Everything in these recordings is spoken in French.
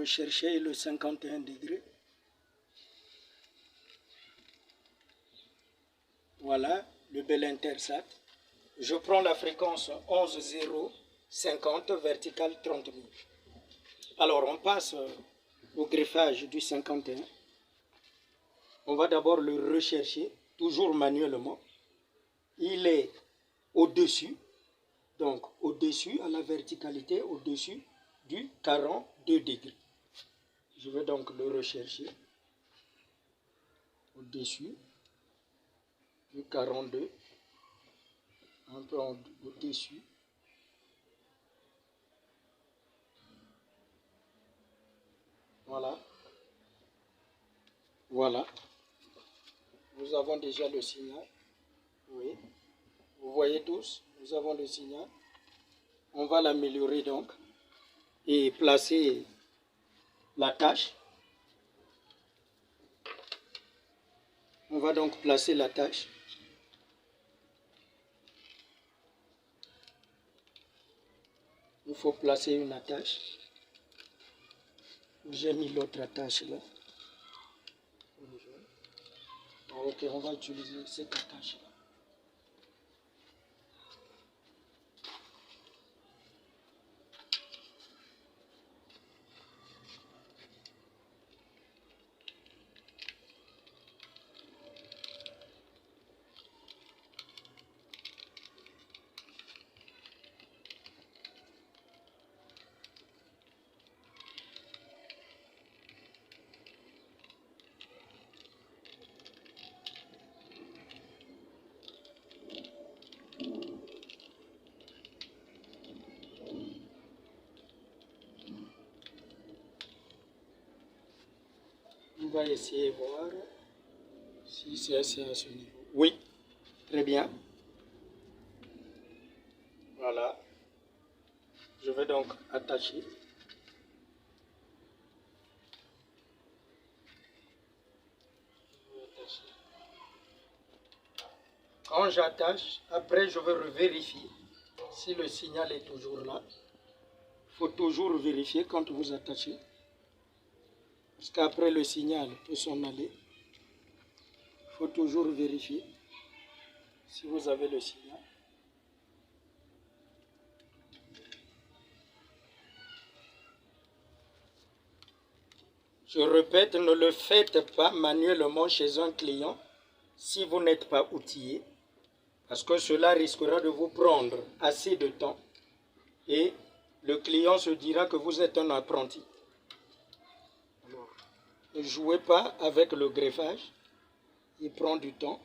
rechercher le 51 degrés. Voilà, le bel Intersat. Je prends la fréquence 11,050, verticale 30 000. Alors, on passe au greffage du 51. On va d'abord le rechercher, toujours manuellement. Il est au-dessus, donc au-dessus, à la verticalité, au-dessus du 42 degrés. Je vais donc le rechercher au-dessus du 42, un peu au-dessus. Voilà. Voilà. Nous avons déjà le signal. Oui. Vous voyez tous, nous avons le signal. On va l'améliorer donc et placer la tâche. On va donc placer la tâche. Il faut placer une attache. J'ai mis l'autre attache là. Ok, on va utiliser cette attache là. On va essayer de voir si c'est assez à ce niveau. Oui, très bien. Voilà. Je vais donc attacher. Quand j'attache, après je vais vérifier si le signal est toujours là. Il faut toujours vérifier quand vous attachez. Parce qu'après le signal peut s'en aller. Il faut toujours vérifier si vous avez le signal. Je répète, ne le faites pas manuellement chez un client si vous n'êtes pas outillé, parce que cela risquera de vous prendre assez de temps et le client se dira que vous êtes un apprenti. Alors, ne jouez pas avec le greffage, il prend du temps.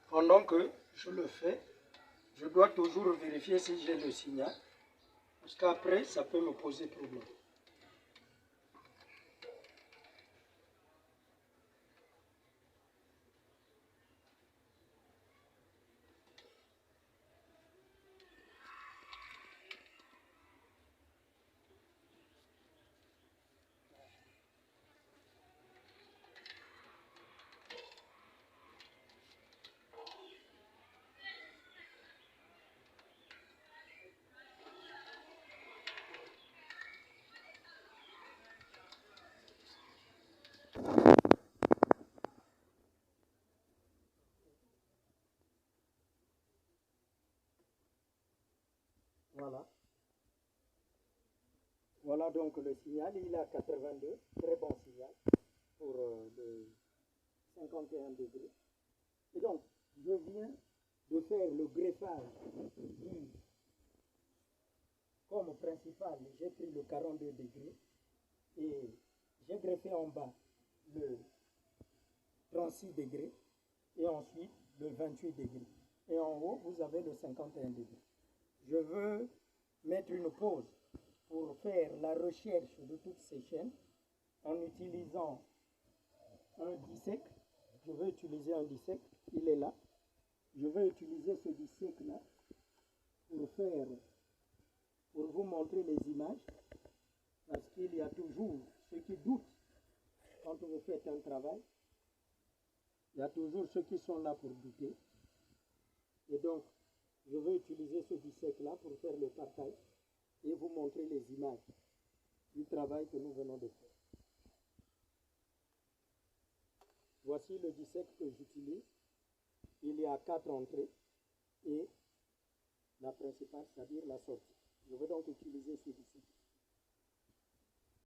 Pendant que je le fais, je dois toujours vérifier si j'ai le signal, parce qu'après, ça peut me poser problème. Voilà. Voilà donc le signal, il est à 82, très bon signal pour le 51 degrés. Et donc, je viens de faire le greffage comme principal, j'ai pris le 42 degrés et j'ai greffé en bas le 36 degrés et ensuite le 28 degrés. Et en haut, vous avez le 51 degrés. Je veux mettre une pause pour faire la recherche de toutes ces chaînes en utilisant un dissec. je vais utiliser un dissect, il est là. Je vais utiliser ce dissect-là pour vous montrer les images, parce qu'il y a toujours ceux qui doutent quand vous faites un travail. Il y a toujours ceux qui sont là pour douter. Et donc, je vais utiliser ce dissect-là pour faire le partage et vous montrer les images du travail que nous venons de faire. Voici le dissect que j'utilise. Il y a 4 entrées et la principale, c'est-à-dire la sortie. Je vais donc utiliser ce dissect.